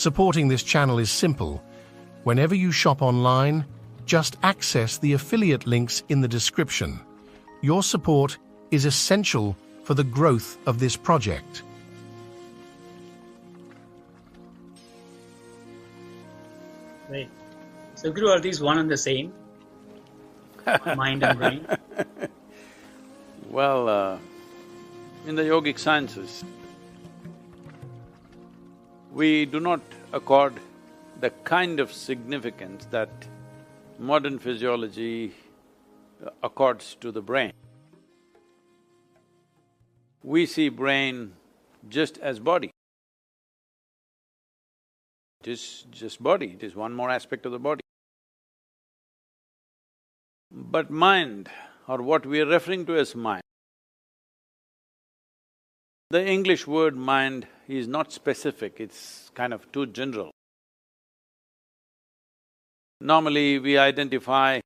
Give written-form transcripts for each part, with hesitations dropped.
Supporting this channel is simple. Whenever you shop online, just access the affiliate links in the description. Your support is essential for the growth of this project. Right. So, Guru, are these one and the same? Mind and brain? Well, in the yogic sciences, we do not accord the kind of significance that modern physiology accords to the brain. We see brain just as body. It is just body, it is one more aspect of the body. But mind, or what we are referring to as mind, the English word mind is not specific, it's kind of too general. Normally, we identify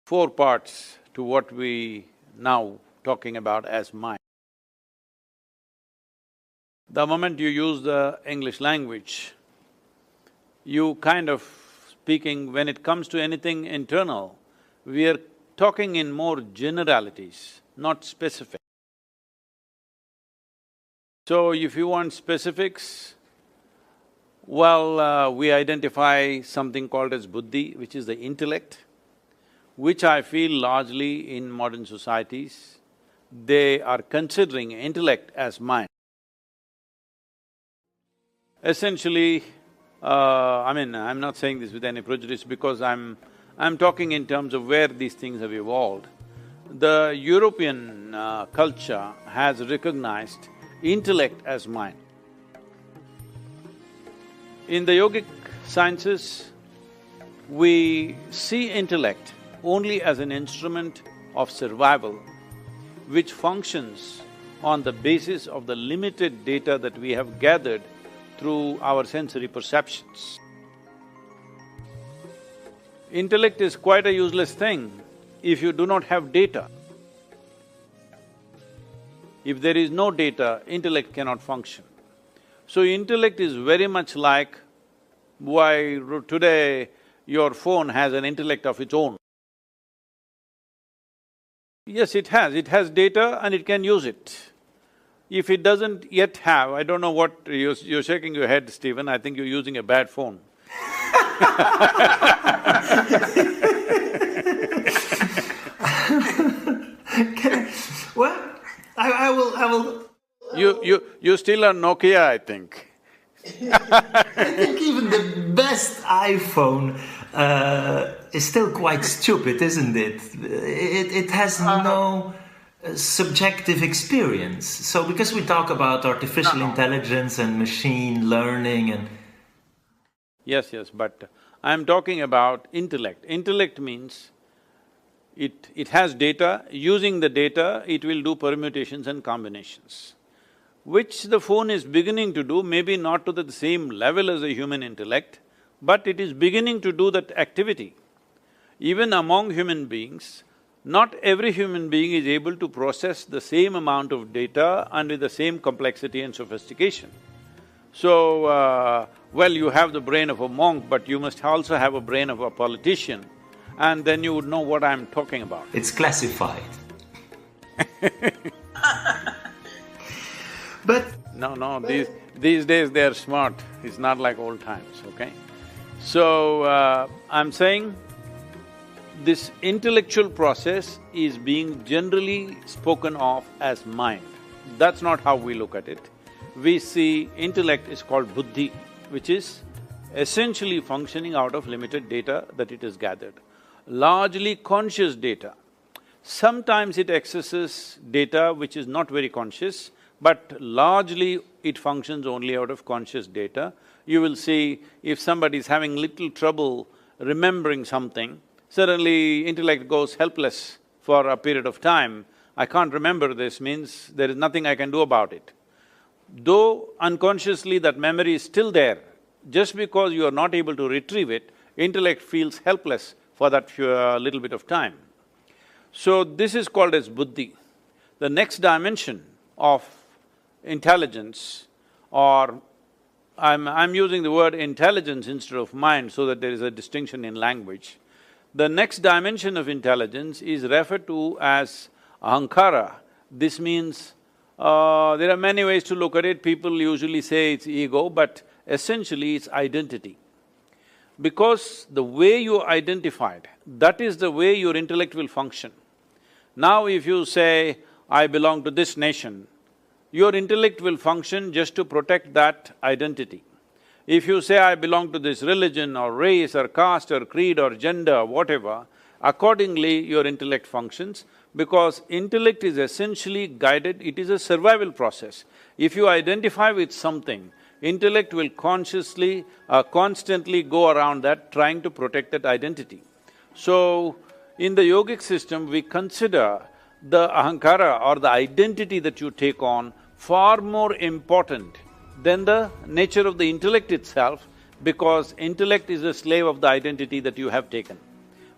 four parts to what we now talking about as mind. The moment you use the English language, you kind of speaking, when it comes to anything internal, we are talking in more generalities, not specific. So if you want specifics, well, we identify something called as buddhi, which is the intellect, which I feel largely in modern societies, they are considering intellect as mind. Essentially, I'm not saying this with any prejudice because I'm talking in terms of where these things have evolved. The European culture has recognized intellect as mind. In the yogic sciences, we see intellect only as an instrument of survival, which functions on the basis of the limited data that we have gathered through our sensory perceptions. Intellect is quite a useless thing if you do not have data. If there is no data, intellect cannot function. So intellect is very much like why today your phone has an intellect of its own. Yes, it has data and it can use it. If it doesn't yet have, I don't know what… You're shaking your head, Stephen, I think you're using a bad phone. Well, I will… You still are Nokia, I think. I think even the best iPhone is still quite stupid, isn't it? It has no subjective experience. So because we talk about artificial intelligence and machine learning and… Yes, but I'm talking about intellect. Intellect means it has data, using the data, it will do permutations and combinations, which the phone is beginning to do, maybe not to the same level as a human intellect, but it is beginning to do that activity. Even among human beings, not every human being is able to process the same amount of data and with the same complexity and sophistication. So, well, you have the brain of a monk, but you must also have a brain of a politician, and then you would know what I'm talking about. It's classified. But… No, these days they're smart, it's not like old times, okay? So, I'm saying this intellectual process is being generally spoken of as mind. That's not how we look at it. We see intellect is called buddhi, which is essentially functioning out of limited data that it has gathered. Largely conscious data. Sometimes it accesses data which is not very conscious, but largely it functions only out of conscious data. You will see if somebody is having little trouble remembering something, suddenly intellect goes helpless for a period of time. I can't remember this means there is nothing I can do about it. Though unconsciously that memory is still there, just because you are not able to retrieve it, intellect feels helpless for that little bit of time. So this is called as buddhi. The next dimension of intelligence or I'm using the word intelligence instead of mind so that there is a distinction in language. The next dimension of intelligence is referred to as ahankara. This means, there are many ways to look at it. People usually say it's ego, but essentially it's identity. Because the way you identified, that is the way your intellect will function. Now if you say, I belong to this nation, your intellect will function just to protect that identity. If you say, I belong to this religion or race or caste or creed or gender, whatever, accordingly your intellect functions, because intellect is essentially guided, it is a survival process. If you identify with something, intellect will consciously, constantly go around that trying to protect that identity. So, in the yogic system, we consider the ahankara or the identity that you take on far more important than the nature of the intellect itself, because intellect is a slave of the identity that you have taken.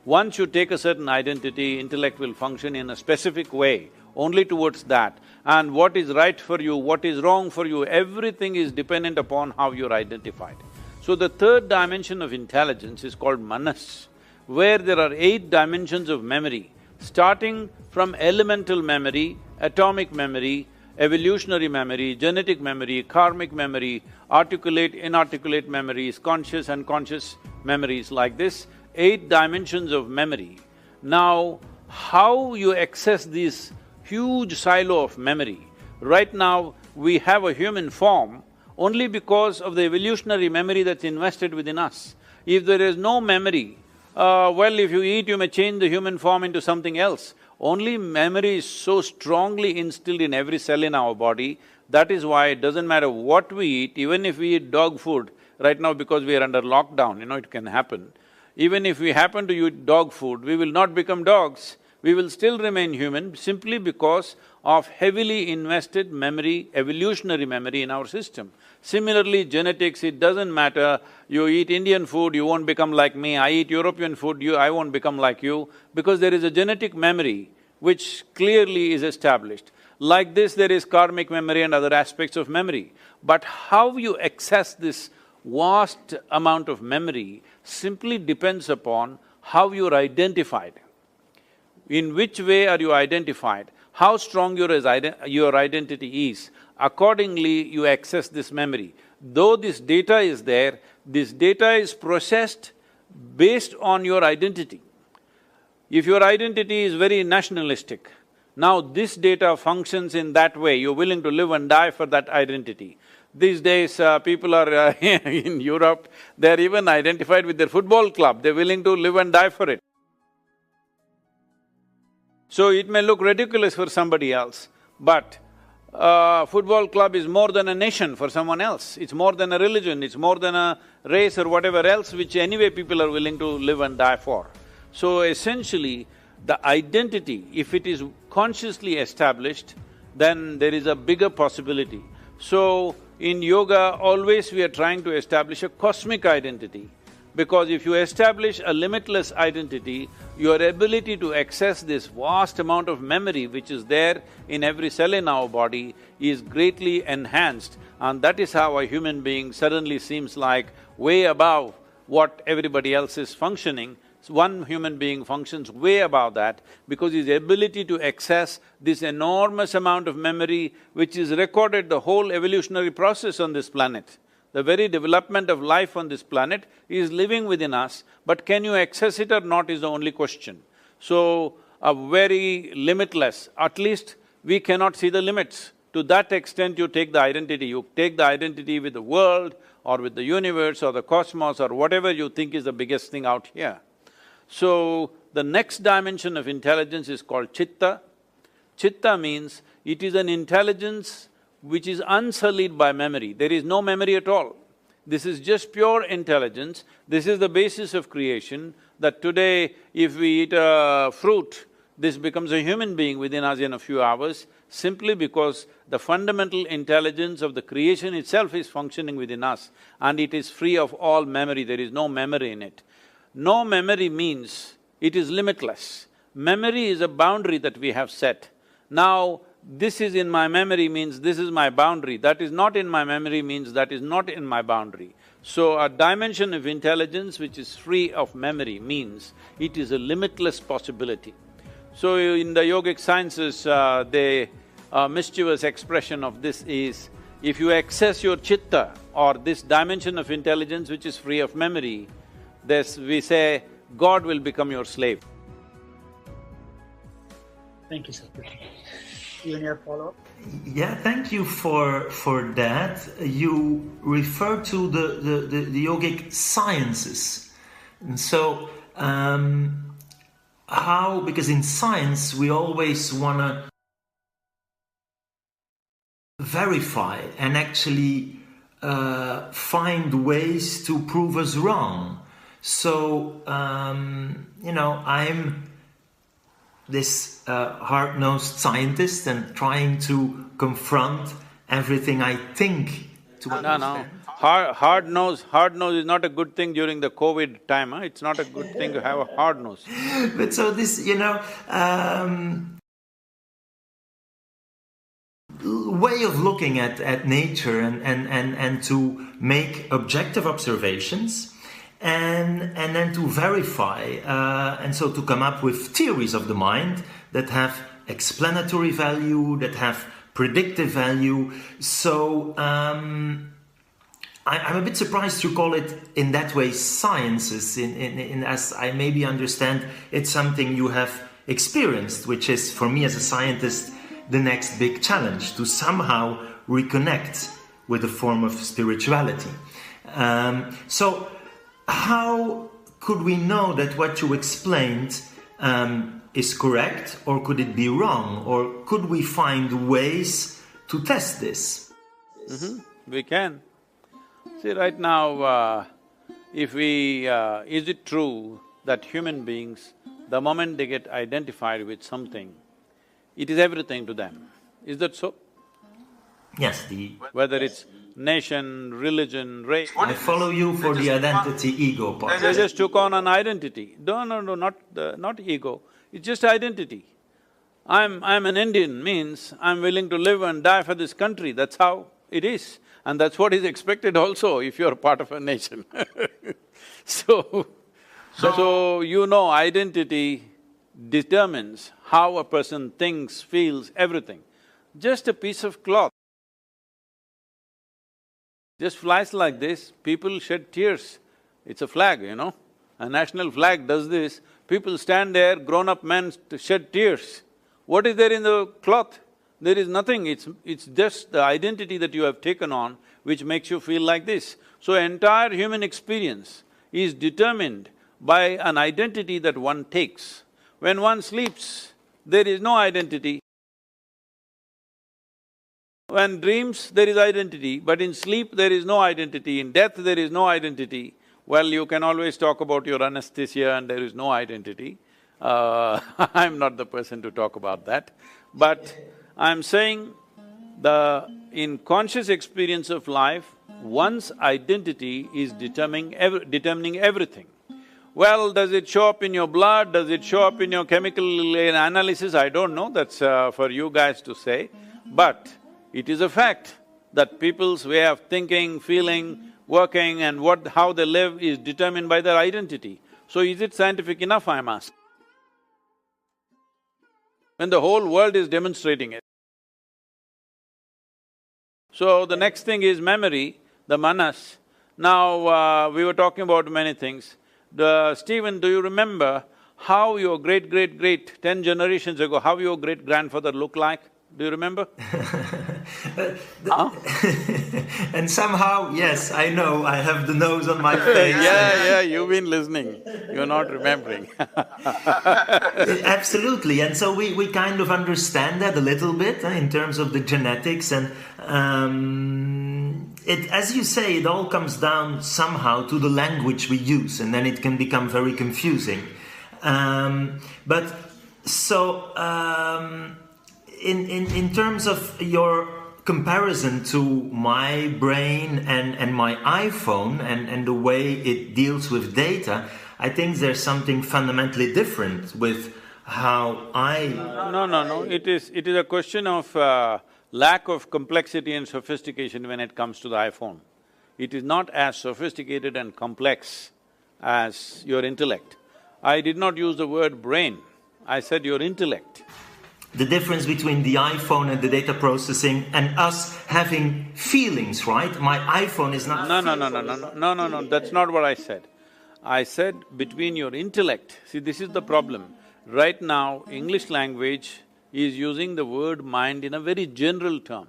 Once you take a certain identity, intellect will function in a specific way, only towards that. And what is right for you, what is wrong for you, everything is dependent upon how you're identified. So the third dimension of intelligence is called manas, where there are 8 dimensions of memory, starting from elemental memory, atomic memory, evolutionary memory, genetic memory, karmic memory, articulate, inarticulate memories, conscious, unconscious memories, like this, 8 dimensions of memory. Now, how you access this huge silo of memory? Right now, we have a human form only because of the evolutionary memory that's invested within us. If there is no memory, well, if you eat, you may change the human form into something else. Only memory is so strongly instilled in every cell in our body, that is why it doesn't matter what we eat, even if we eat dog food, right now because we are under lockdown, it can happen. Even if we happen to eat dog food, we will not become dogs, we will still remain human simply because of heavily invested memory, evolutionary memory in our system. Similarly, genetics, it doesn't matter, you eat Indian food, you won't become like me, I eat European food, I won't become like you, because there is a genetic memory which clearly is established. Like this, there is karmic memory and other aspects of memory. But how you access this vast amount of memory simply depends upon how you're identified. In which way are you identified? How strong your identity is, accordingly you access this memory. Though this data is there, this data is processed based on your identity. If your identity is very nationalistic, now this data functions in that way, you're willing to live and die for that identity. These days, people are in Europe, they're even identified with their football club, they're willing to live and die for it. So it may look ridiculous for somebody else, but football club is more than a nation for someone else. It's more than a religion, it's more than a race or whatever else which anyway people are willing to live and die for. So essentially, the identity, if it is consciously established, then there is a bigger possibility. So in yoga, always we are trying to establish a cosmic identity. Because if you establish a limitless identity, your ability to access this vast amount of memory which is there in every cell in our body is greatly enhanced, and that is how a human being suddenly seems like way above what everybody else is functioning. So one human being functions way above that because his ability to access this enormous amount of memory which is recorded the whole evolutionary process on this planet. The very development of life on this planet is living within us, but can you access it or not is the only question. So, a very limitless, at least we cannot see the limits. To that extent you take the identity, you take the identity with the world or with the universe or the cosmos or whatever you think is the biggest thing out here. So, the next dimension of intelligence is called chitta. Chitta means it is an intelligence which is unsullied by memory. There is no memory at all. This is just pure intelligence. This is the basis of creation, that today if we eat a fruit, this becomes a human being within us in a few hours, simply because the fundamental intelligence of the creation itself is functioning within us and it is free of all memory, there is no memory in it. No memory means it is limitless. Memory is a boundary that we have set. Now, this is in my memory means this is my boundary, that is not in my memory means that is not in my boundary. So a dimension of intelligence which is free of memory means it is a limitless possibility. So in the yogic sciences, mischievous expression of this is, if you access your chitta or this dimension of intelligence which is free of memory, we say, God will become your slave. Thank you, sir. You and your follow-up? Yeah, thank you for that. You refer to the yogic sciences. And so, how, because in science we always want to verify and actually find ways to prove us wrong. So, I'm this hard-nosed scientist and trying to confront everything I think to understand. No. Hard nose is not a good thing during the COVID time, huh? It's not a good thing to have a hard nose. But so this, way of looking at nature and to make objective observations and then to verify and so to come up with theories of the mind that have explanatory value, that have predictive value. So I'm a bit surprised you call it in that way sciences, in as I maybe understand it's something you have experienced, which is for me as a scientist the next big challenge, to somehow reconnect with a form of spirituality. So how could we know that what you explained is correct, or could it be wrong, or could we find ways to test this? We can. See, right now, is it true that human beings, the moment they get identified with something, it is everything to them? Is that so? Yes, Whether it's nation, religion, race… I follow you for the identity ego part. They just took on an identity. No, not ego, it's just identity. I'm an Indian means I'm willing to live and die for this country, that's how it is. And that's what is expected also if you're part of a nation. So identity determines how a person thinks, feels, everything. Just a piece of cloth just flies like this, people shed tears. It's a flag, A national flag does this, people stand there, grown-up men shed tears. What is there in the cloth? There is nothing, it's just the identity that you have taken on which makes you feel like this. So entire human experience is determined by an identity that one takes. When one sleeps, there is no identity. When dreams, there is identity, but in sleep there is no identity, in death there is no identity. Well, you can always talk about your anesthesia and there is no identity. I'm not the person to talk about that. But I'm saying in conscious experience of life, one's identity is determining everything. Well, does it show up in your blood, does it show up in your chemical analysis? I don't know, that's for you guys to say. But it is a fact that people's way of thinking, feeling, working and how they live is determined by their identity. So is it scientific enough, I'm asking? When the whole world is demonstrating it. So the next thing is memory, the manas. Now, we were talking about many things. Stephen, do you remember how your great-great-great, 10 generations ago, how your great-grandfather looked like? Do you remember? And somehow, yes, I know, I have the nose on my face. Yeah, you've been listening, you're not remembering. Absolutely, and so we kind of understand that a little bit in terms of the genetics, and as you say, it all comes down somehow to the language we use, and then it can become very confusing. In terms of your comparison to my brain and my iPhone and the way it deals with data, I think there's something fundamentally different with how I… No. It is a question of lack of complexity and sophistication when it comes to the iPhone. It is not as sophisticated and complex as your intellect. I did not use the word brain, I said your intellect. The difference between the iPhone and the data processing and us having feelings, right? My iPhone is not… No, that's not what I said. I said between your intellect. See, this is the problem. Right now, English language is using the word mind in a very general term.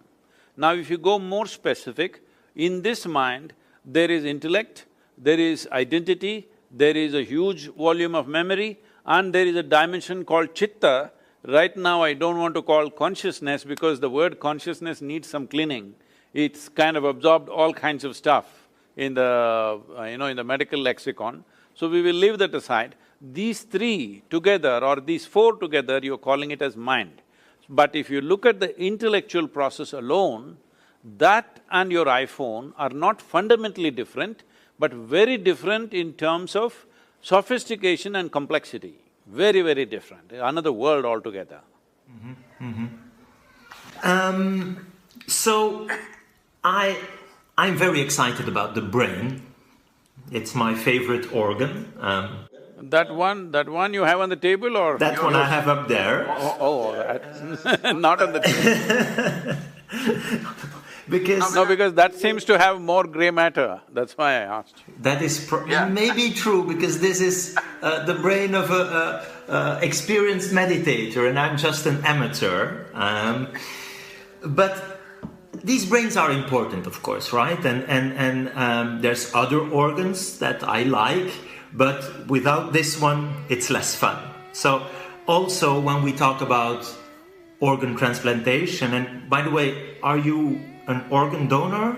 Now, if you go more specific, in this mind, there is intellect, there is identity, there is a huge volume of memory, and there is a dimension called chitta. Right now, I don't want to call consciousness because the word consciousness needs some cleaning. It's kind of absorbed all kinds of stuff in the… in the medical lexicon. So we will leave that aside. These three together or these four together, you're calling it as mind. But if you look at the intellectual process alone, that and your iPhone are not fundamentally different, but very different in terms of sophistication and complexity. Very, very different, another world altogether. So, I'm very excited about the brain. It's my favorite organ. That one you have on the table or… That one I have up there. That's not on the table. Because… No, because that seems to have more grey matter, that's why I asked you. That is maybe true, because this is the brain of a experienced meditator and I'm just an amateur. But these brains are important, of course, right? And there's other organs that I like, but without this one, it's less fun. So also when we talk about organ transplantation, and by the way, are you an organ donor?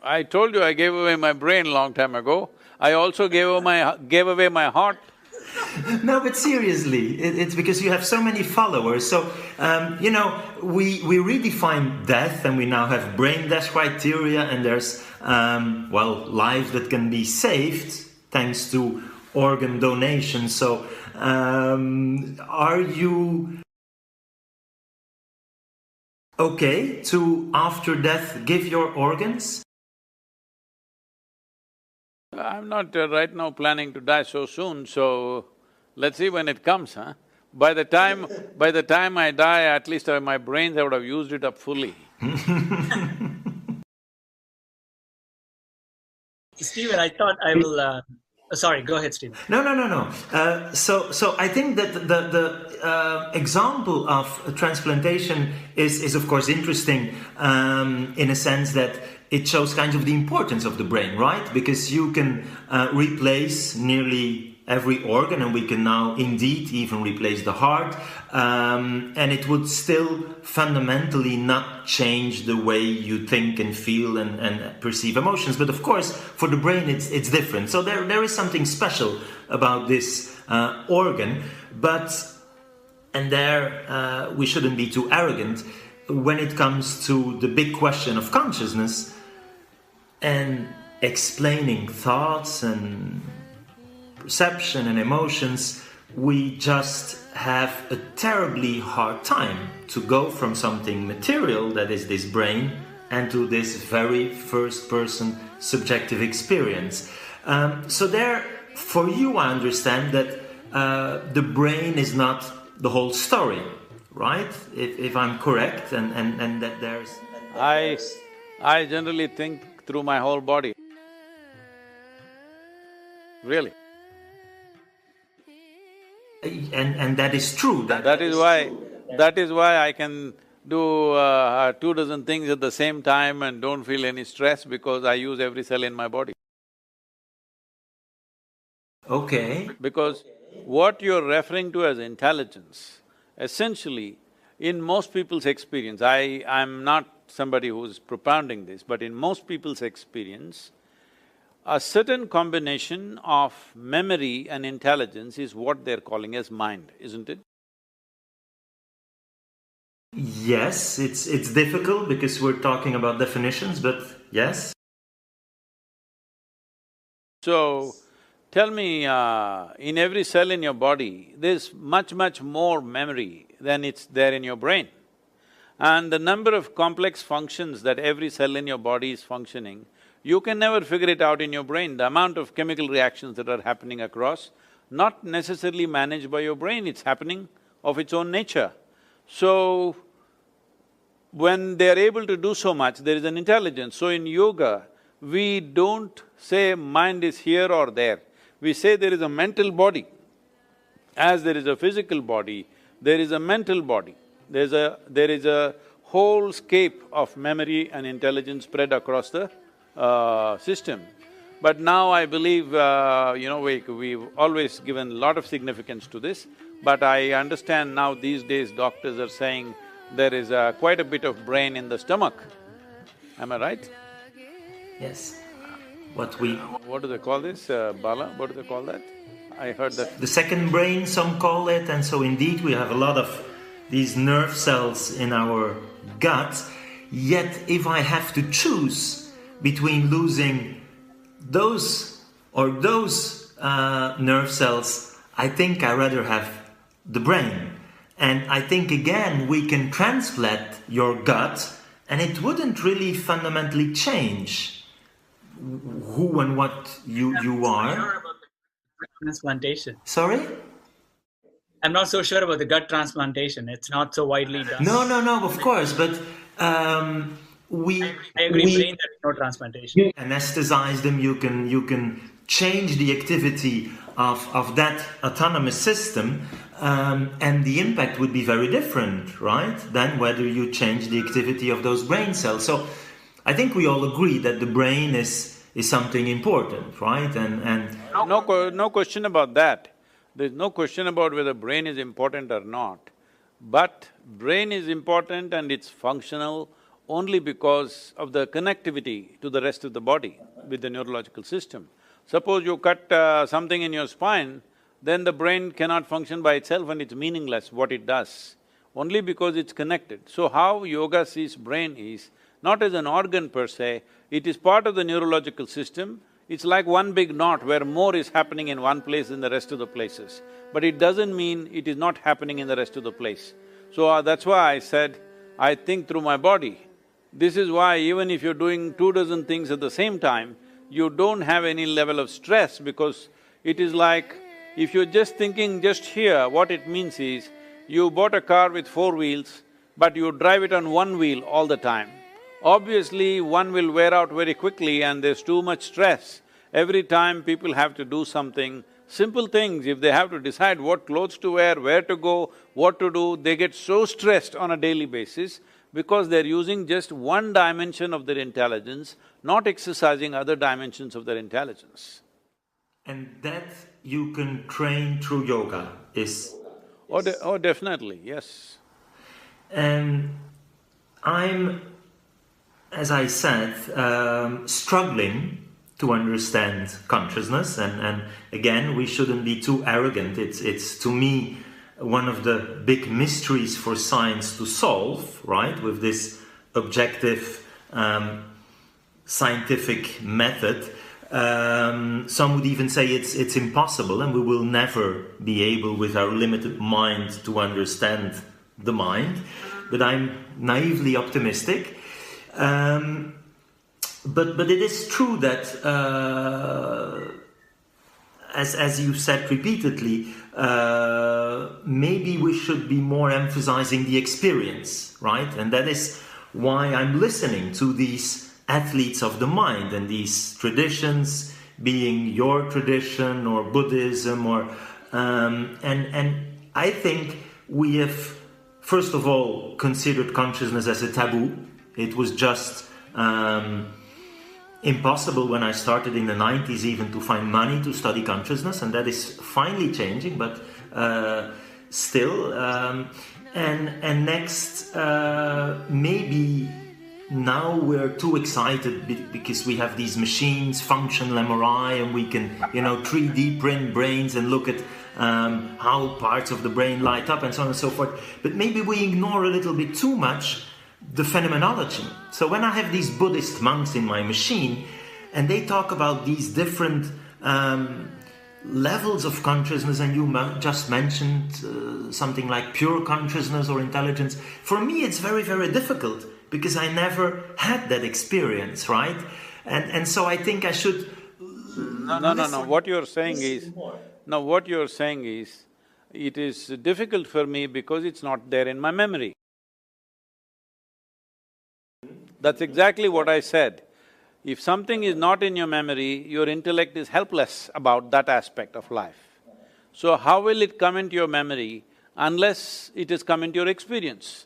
I told you I gave away my brain long time ago. I also gave away my heart. No, but seriously, it's because you have so many followers. So, we redefine death and we now have brain death criteria, and there's, lives that can be saved thanks to organ donation. So, are you okay to, after death, give your organs? I'm not right now planning to die so soon, so let's see when it comes, huh? By the time I die, at least my brains, I would have used it up fully. Stephen, I thought I will… sorry, go ahead, Stephen. No. So I think that the example of transplantation is of course interesting in a sense that it shows kind of the importance of the brain, right? Because you can replace nearly every organ, and we can now indeed even replace the heart, and it would still fundamentally not change the way you think and feel and perceive emotions. But of course, for the brain, it's different. So there is something special about this organ, and there we shouldn't be too arrogant when it comes to the big question of consciousness and explaining thoughts and perception and emotions. We just have a terribly hard time to go from something material, that is this brain, and to this very first-person subjective experience. So there, for you, I understand that the brain is not the whole story, right? If I'm correct, and that there's… I generally think through my whole body. Really. And that is true. That is why I can do 24 things at the same time and don't feel any stress, because I use every cell in my body. Okay. Because what you're referring to as intelligence, essentially, in most people's experience, I'm not somebody who's propounding this, but in most people's experience, a certain combination of memory and intelligence is what they're calling as mind, isn't it? Yes, it's difficult because we're talking about definitions, but yes. So, Tell me, in every cell in your body, there's much more memory than it's there in your brain. And the number of complex functions that every cell in your body is functioning, you can never figure it out in your brain. The amount of chemical reactions that are happening across, not necessarily managed by your brain, it's happening of its own nature. So, when they're able to do so much, there is an intelligence. So in yoga, we don't say mind is here or there. We say there is a mental body. As there is a physical body, there is a mental body. There is a whole scape of memory and intelligence spread across the system. But now I believe, we've always given a lot of significance to this, but I understand now these days doctors are saying there is quite a bit of brain in the stomach. Am I right? Yes. What do they call this, Bala? What do they call that? I heard that… The second brain, some call it, and so indeed we have a lot of these nerve cells in our gut. Yet if I have to choose between losing those or those nerve cells, I think I rather have the brain. And I think again we can transplant your gut and it wouldn't really fundamentally change who and what you are. Sure about the transplantation. Sorry? I'm not so sure about the gut transplantation. It's not so widely done. No, of course, but I agree. Brain, there's no transplantation. You anesthetize them. You can change the activity of that autonomous system, and the impact would be very different, right? Than whether you change the activity of those brain cells. So, I think we all agree that the brain is something important, right? And no question about that. There's no question about whether brain is important or not. But brain is important and it's functional only because of the connectivity to the rest of the body with the neurological system. Suppose you cut something in your spine, then the brain cannot function by itself and it's meaningless what it does, only because it's connected. So how yoga sees brain is not as an organ per se, it is part of the neurological system. It's like one big knot where more is happening in one place than the rest of the places. But it doesn't mean it is not happening in the rest of the place. So that's why I said, I think through my body. This is why even if you're doing 24 things at the same time, you don't have any level of stress because it is like, if you're just thinking just here, what it means is, you bought a car with 4 wheels, but you drive it on one wheel all the time. Obviously, one will wear out very quickly and there's too much stress. Every time people have to do something, simple things, if they have to decide what clothes to wear, where to go, what to do, they get so stressed on a daily basis because they're using just one dimension of their intelligence, not exercising other dimensions of their intelligence. And that you can train through yoga is… Oh, definitely, yes. And I'm, as I said, struggling to understand consciousness, and again, we shouldn't be too arrogant. It's to me one of the big mysteries for science to solve, right? With this objective scientific method. Some would even say it's impossible, and we will never be able, with our limited mind, to understand the mind. But I'm naively optimistic. But it is true that, as you said repeatedly, maybe we should be more emphasizing the experience, right? And that is why I'm listening to these athletes of the mind and these traditions, being your tradition or Buddhism or… and I think we have, first of all, considered consciousness as a taboo. It was just impossible when I started in the 90s even to find money to study consciousness, and that is finally changing, but still. And next, maybe now we're too excited because we have these machines, functional MRI, and we can, 3D print brains and look at how parts of the brain light up and so on and so forth. But maybe we ignore a little bit too much the phenomenology. So when I have these Buddhist monks in my machine and they talk about these different levels of consciousness, and you just mentioned something like pure consciousness or intelligence. For me, it's very, very difficult because I never had that experience, right? And so I think I should. No. What you're saying is, it is difficult for me because it's not there in my memory. That's exactly what I said. If something is not in your memory, your intellect is helpless about that aspect of life. So how will it come into your memory unless it has come into your experience?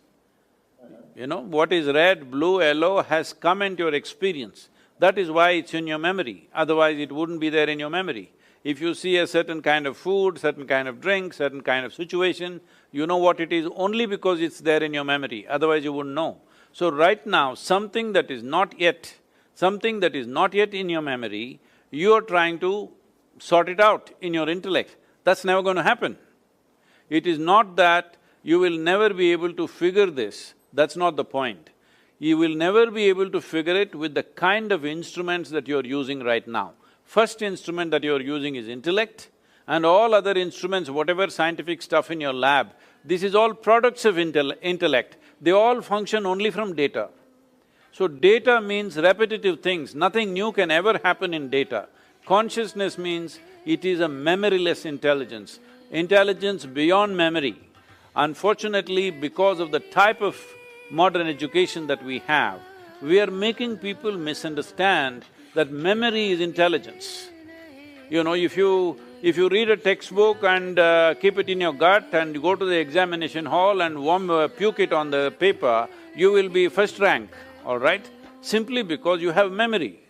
You know, what is red, blue, yellow has come into your experience. That is why it's in your memory, otherwise it wouldn't be there in your memory. If you see a certain kind of food, certain kind of drink, certain kind of situation, you know what it is only because it's there in your memory, otherwise you wouldn't know. So right now, something that is not yet in your memory, you are trying to sort it out in your intellect. That's never going to happen. It is not that you will never be able to figure this, that's not the point. You will never be able to figure it with the kind of instruments that you're using right now. First instrument that you're using is intellect, and all other instruments, whatever scientific stuff in your lab, this is all products of intellect. They all function only from data. So data means repetitive things, nothing new can ever happen in data. Consciousness means it is a memoryless intelligence, intelligence beyond memory. Unfortunately, because of the type of modern education that we have, we are making people misunderstand that memory is intelligence. You know, if you read a textbook and keep it in your gut and you go to the examination hall and puke it on the paper, you will be first rank, all right? Simply because you have memory.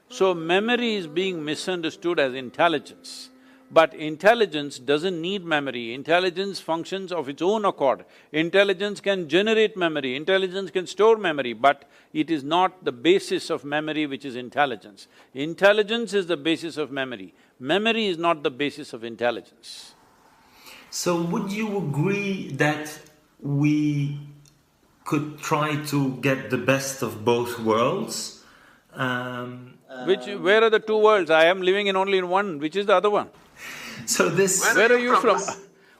So memory is being misunderstood as intelligence. But intelligence doesn't need memory, intelligence functions of its own accord. Intelligence can generate memory, intelligence can store memory, but it is not the basis of memory which is intelligence. Intelligence is the basis of memory. Memory is not the basis of intelligence. So would you agree that we could try to get the best of both worlds? Where are the two worlds? I am living in only in one, which is the other one? So this… Where are you from?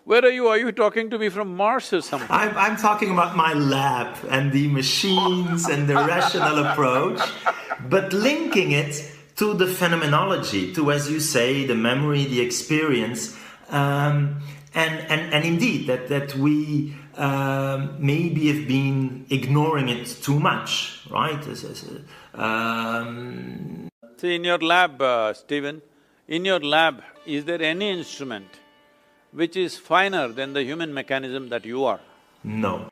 Where are you? Are you talking to me from Mars or something? I'm talking about my lab and the machines and the rational approach, but linking it to the phenomenology, to, as you say, the memory, the experience, and indeed that we maybe have been ignoring it too much, right? See, in your lab, Stephen, in your lab, is there any instrument which is finer than the human mechanism that you are? No.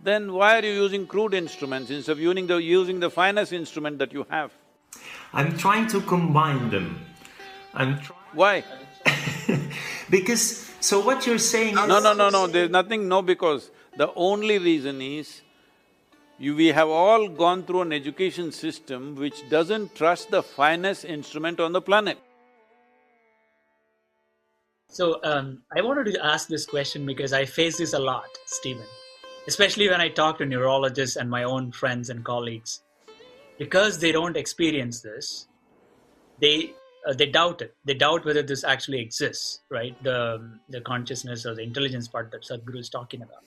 Then why are you using crude instruments instead of using the finest instrument that you have? I'm trying to combine them. Why? Because… so what you're saying is… No, there's nothing no because. The only reason is, we have all gone through an education system which doesn't trust the finest instrument on the planet. So, I wanted to ask this question because I face this a lot, Stephen. Especially when I talk to neurologists and my own friends and colleagues. Because they don't experience this, they doubt it. They doubt whether this actually exists, right? The consciousness or the intelligence part that Sadhguru is talking about.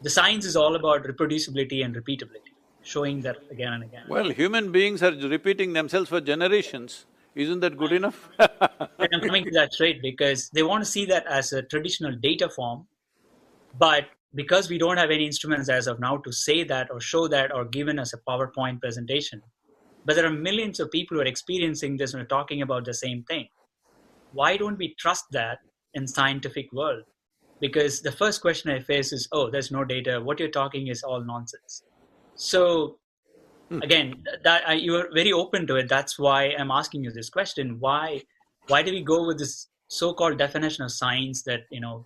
The science is all about reproducibility and repeatability, showing that again and again. Well, human beings are repeating themselves for generations. Isn't that good enough? And I'm coming to that straight because they want to see that as a traditional data form, but because we don't have any instruments as of now to say that or show that or given us a PowerPoint presentation, but there are millions of people who are experiencing this and are talking about the same thing. Why don't we trust that in scientific world? Because the first question I face is, oh, there's no data, what you're talking is all nonsense. So again, you are very open to it, that's why I'm asking you this question. Why do we go with this so-called definition of science that,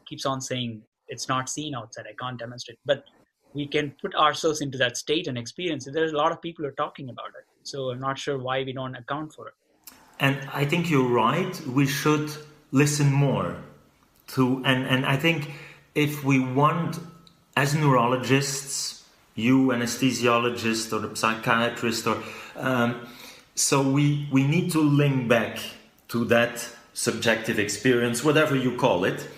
keeps on saying it's not seen outside, I can't demonstrate, but we can put ourselves into that state and experience it. There's a lot of people who are talking about it, so I'm not sure why we don't account for it. And I think you're right, we should listen more to, and I think if we want, as neurologists, you anesthesiologist or the psychiatrist, or So we need to link back to that subjective experience, whatever you call it.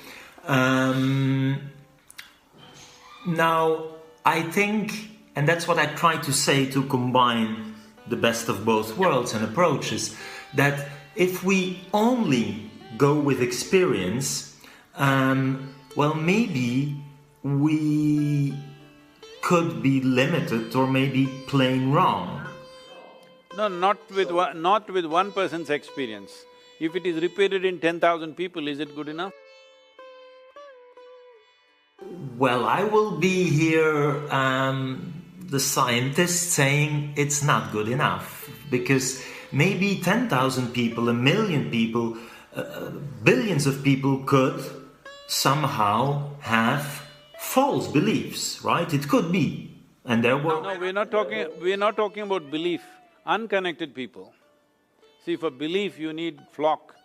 Now, I think, and that's what I try to say to combine the best of both worlds and approaches, that if we only go with experience, well, maybe we could be limited or maybe plain wrong. No, not with one person's experience. If it is repeated in 10,000 people, is it good enough? Well, I will be here, the scientist, saying it's not good enough, because maybe 10,000 people, 1,000,000 people, billions of people could somehow have false beliefs, right? It could be, and there were… No, we're not talking about belief. Unconnected people. See, for belief you need flock.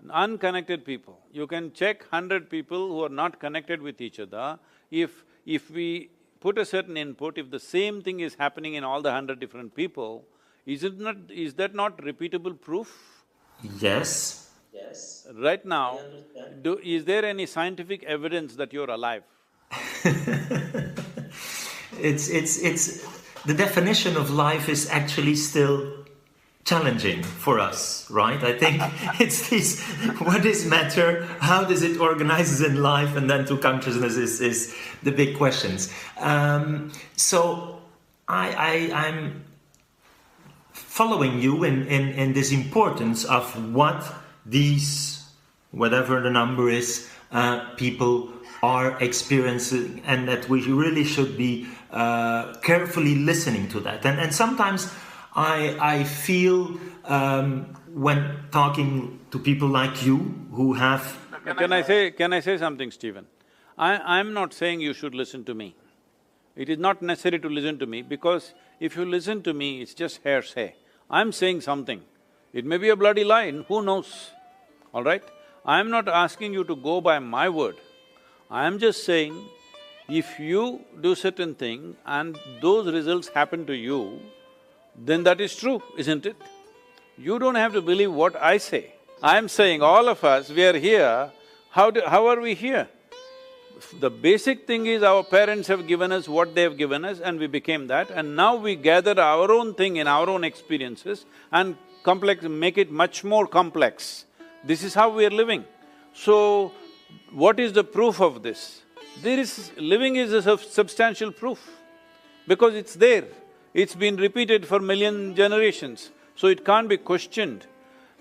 Unconnected people, you can check 100 people who are not connected with each other. If we put a certain input, if the same thing is happening in all the 100 different people, is that not repeatable proof? Yes. Yes. Right now, is there any scientific evidence that you're alive? It's… the definition of life is actually still challenging for us, right? I think it's this, what is matter, how does it organize in life, and then to consciousness is the big questions. So I'm following you in this importance of what these, whatever the number is, people are experiencing, and that we really should be carefully listening to that. And sometimes I feel when talking to people like you who have… Can I say something, Stephen? I'm not saying you should listen to me. It is not necessary to listen to me, because if you listen to me, it's just hearsay. I'm saying something. It may be a bloody lie, who knows, all right? I'm not asking you to go by my word. I am just saying, if you do certain thing and those results happen to you, then that is true, isn't it? You don't have to believe what I say. I'm saying all of us, we are here, how are we here? The basic thing is our parents have given us what they have given us and we became that, and now we gather our own thing in our own experiences and make it much more complex. This is how we are living. So, what is the proof of this? Living is a substantial proof, because it's there. It's been repeated for million generations, so it can't be questioned.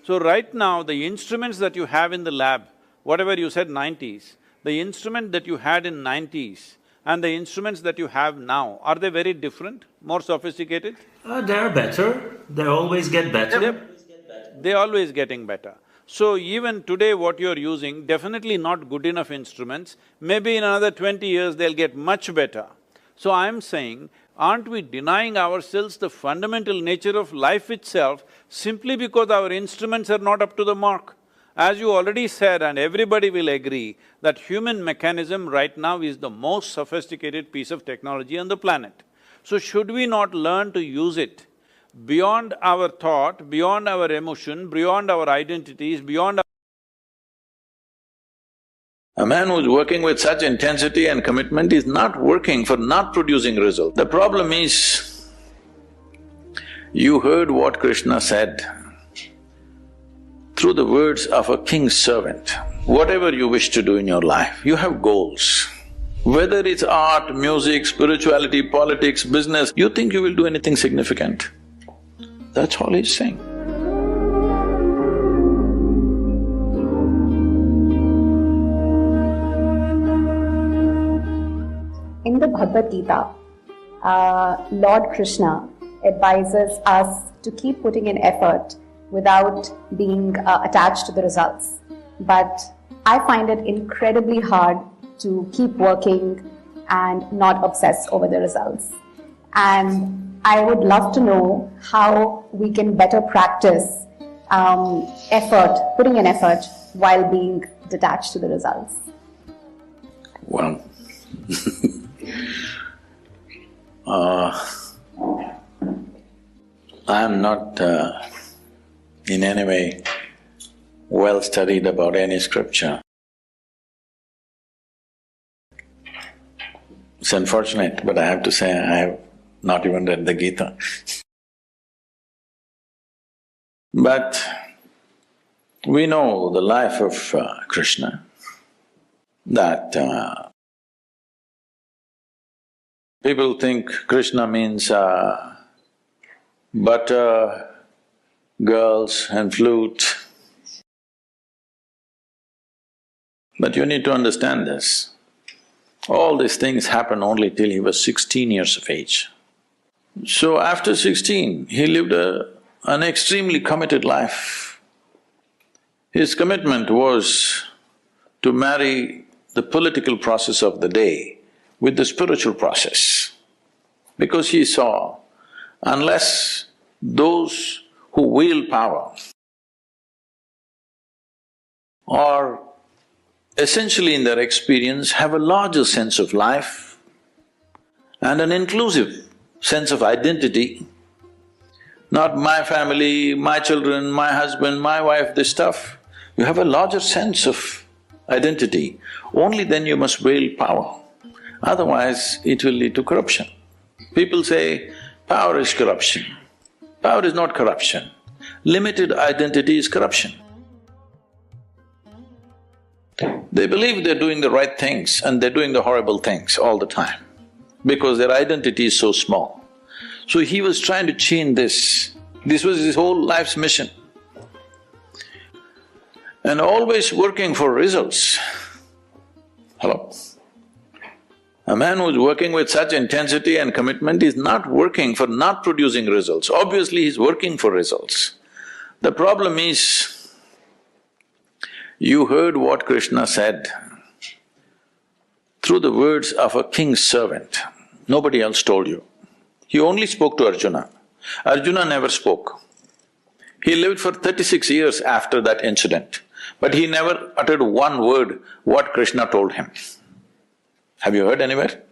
So right now, the instruments that you have in the lab, whatever you said 90s, the instrument that you had in 90s and the instruments that you have now, are they very different, more sophisticated? They're better, they always get better. They're always getting better. So even today what you're using, definitely not good enough instruments, maybe in another 20 years they'll get much better. So I'm saying, aren't we denying ourselves the fundamental nature of life itself simply because our instruments are not up to the mark? As you already said, and everybody will agree, that human mechanism right now is the most sophisticated piece of technology on the planet. So should we not learn to use it beyond our thought, beyond our emotion, beyond our identities, beyond our… A man who's working with such intensity and commitment is not working for not producing result. The problem is, you heard what Krishna said through the words of a king's servant. Whatever you wish to do in your life, you have goals. Whether it's art, music, spirituality, politics, business, you think you will do anything significant. That's all he's saying. In the Bhagavad Gita, Lord Krishna advises us to keep putting in effort without being attached to the results. But I find it incredibly hard to keep working and not obsess over the results. And I would love to know how we can better practice putting in effort while being detached to the results. Well, I'm not in any way well studied about any scripture. It's unfortunate, but I have to say I have not even read the Gita. But we know the life of Krishna, that people think Krishna means butter, girls and flute. But you need to understand this. All these things happened only till he was 16 years of age. So after 16, he lived an extremely committed life. His commitment was to marry the political process of the day with the spiritual process, because he saw unless those who wield power are essentially in their experience have a larger sense of life and an inclusive sense of identity, not my family, my children, my husband, my wife, this stuff. You have a larger sense of identity, only then you must wield power. Otherwise, it will lead to corruption. People say, power is corruption. Power is not corruption. Limited identity is corruption. They believe they're doing the right things and they're doing the horrible things all the time because their identity is so small. So he was trying to change this. This was his whole life's mission. And always working for results. Hello? A man who's working with such intensity and commitment is not working for not producing results. Obviously, he's working for results. The problem is, you heard what Krishna said through the words of a king's servant. Nobody else told you. He only spoke to Arjuna. Arjuna never spoke. He lived for 36 years after that incident, but he never uttered one word what Krishna told him. Have you heard anywhere?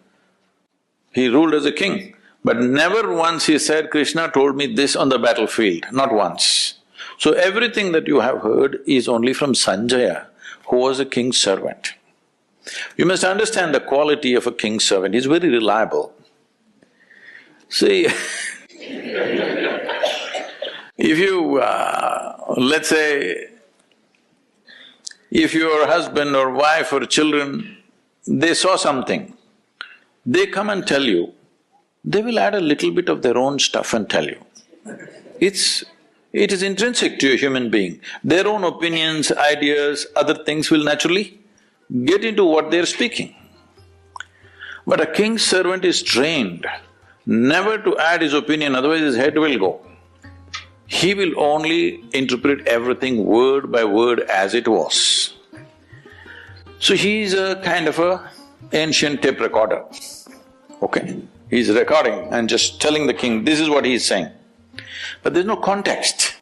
He ruled as a king, but never once he said, Krishna told me this on the battlefield, not once. So everything that you have heard is only from Sanjaya, who was a king's servant. You must understand the quality of a king's servant, he's very reliable. See, if you… let's say, if your husband or wife or children, they saw something, they come and tell you, they will add a little bit of their own stuff and tell you. It is intrinsic to a human being. Their own opinions, ideas, other things will naturally get into what they're speaking. But a king's servant is trained never to add his opinion, otherwise his head will go. He will only interpret everything word by word as it was. So he's a kind of a ancient tape recorder, okay? He's recording and just telling the king, this is what he's saying. But there's no context.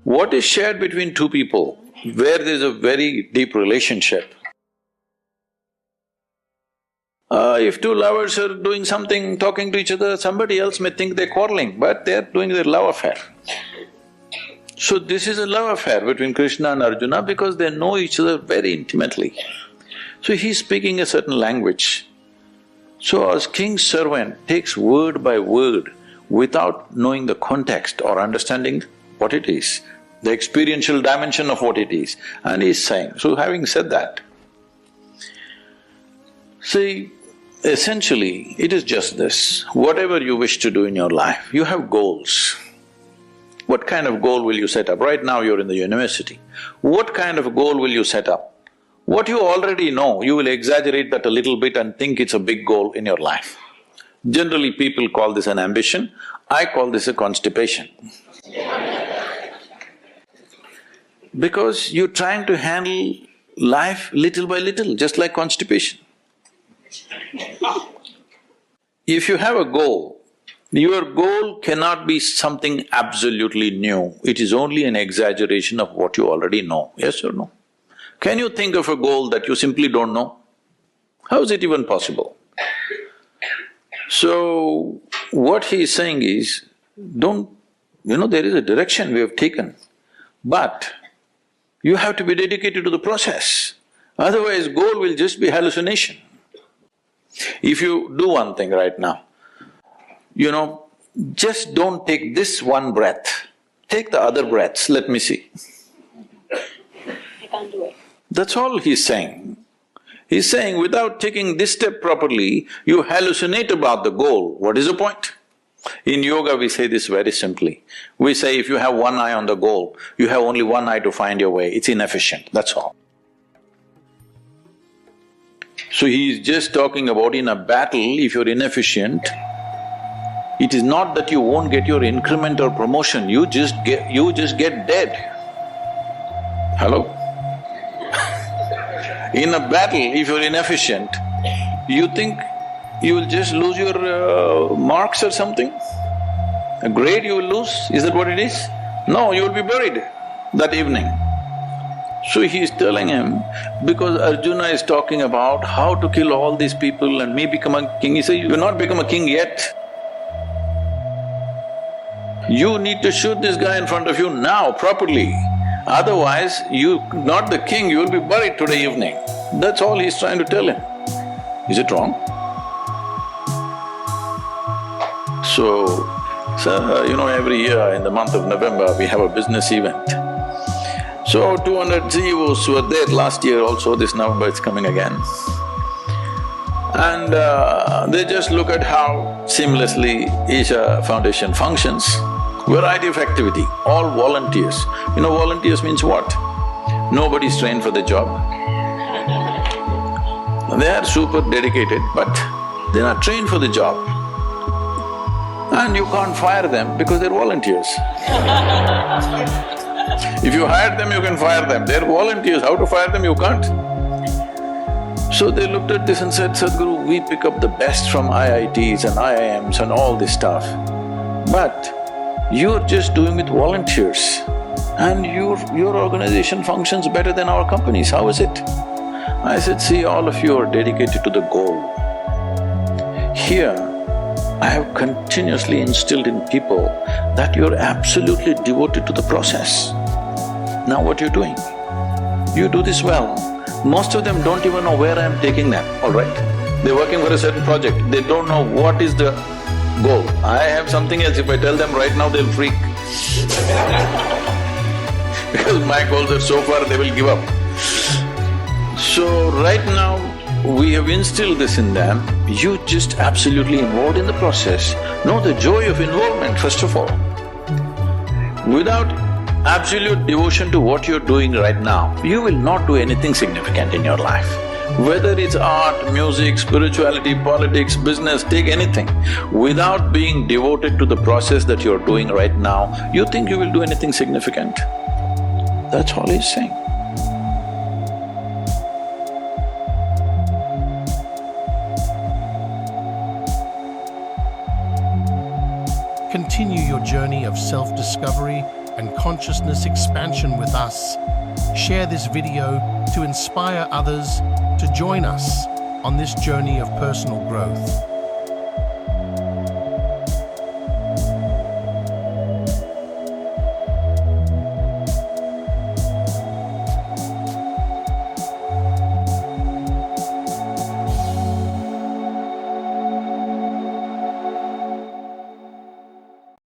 What is shared between two people where there's a very deep relationship? If two lovers are doing something, talking to each other, somebody else may think they're quarreling, but they're doing their love affair. So this is a love affair between Krishna and Arjuna because they know each other very intimately. So he's speaking a certain language. So as king's servant takes word by word without knowing the context or understanding what it is, the experiential dimension of what it is, and he's saying, so having said that, see, essentially it is just this, whatever you wish to do in your life, you have goals. What kind of goal will you set up? Right now you're in the university. What kind of goal will you set up? What you already know, you will exaggerate that a little bit and think it's a big goal in your life. Generally people call this an ambition, I call this a constipation. Because you're trying to handle life little by little, just like constipation. If you have a goal, your goal cannot be something absolutely new, it is only an exaggeration of what you already know, yes or no? Can you think of a goal that you simply don't know? How is it even possible? So, what he is saying is, don't… there is a direction we have taken, but you have to be dedicated to the process. Otherwise, goal will just be hallucination. If you do one thing right now, just don't take this one breath, take the other breaths, let me see. I can't do it. That's all he's saying. He's saying without taking this step properly, you hallucinate about the goal. What is the point? In yoga we say this very simply. We say if you have one eye on the goal, you have only one eye to find your way, it's inefficient, that's all. So he is just talking about in a battle, if you're inefficient, it is not that you won't get your increment or promotion, you just get dead. Hello? In a battle, if you're inefficient, you think you will just lose your marks or something? A grade you will lose, is that what it is? No, you will be buried that evening. So he is telling him, because Arjuna is talking about how to kill all these people and me become a king, he says, you will not become a king yet. You need to shoot this guy in front of you now, properly. Otherwise, you're not the king, you will be buried today evening. That's all he's trying to tell him. Is it wrong? So, every year in the month of November, we have a business event. So, 200 CEOs were there last year also, this November it's coming again. And they just look at how seamlessly Isha Foundation functions. Variety of activity, all volunteers. Volunteers means what? Nobody's trained for the job. They are super dedicated, but they're not trained for the job. And you can't fire them because they're volunteers. If you hire them, you can fire them. They're volunteers, how to fire them, you can't. So they looked at this and said, Sadhguru, we pick up the best from IITs and IIMs and all this stuff, but you're just doing with volunteers and your organization functions better than our companies, how is it? I said, see, all of you are dedicated to the goal. Here, I have continuously instilled in people that you're absolutely devoted to the process. Now what you're doing, you do this well. Most of them don't even know where I'm taking them, all right? They're working for a certain project, they don't know what is the goal. I have something else, if I tell them right now, they'll freak. Because my goals are so far, they will give up. So right now, we have instilled this in them, you just absolutely involved in the process. Know the joy of involvement, first of all. Without absolute devotion to what you're doing right now, you will not do anything significant in your life. Whether it's art, music, spirituality, politics, business, take anything. Without being devoted to the process that you're doing right now, you think you will do anything significant. That's all he's saying. Continue your journey of self-discovery and consciousness expansion with us. Share this video to inspire others to join us on this journey of personal growth.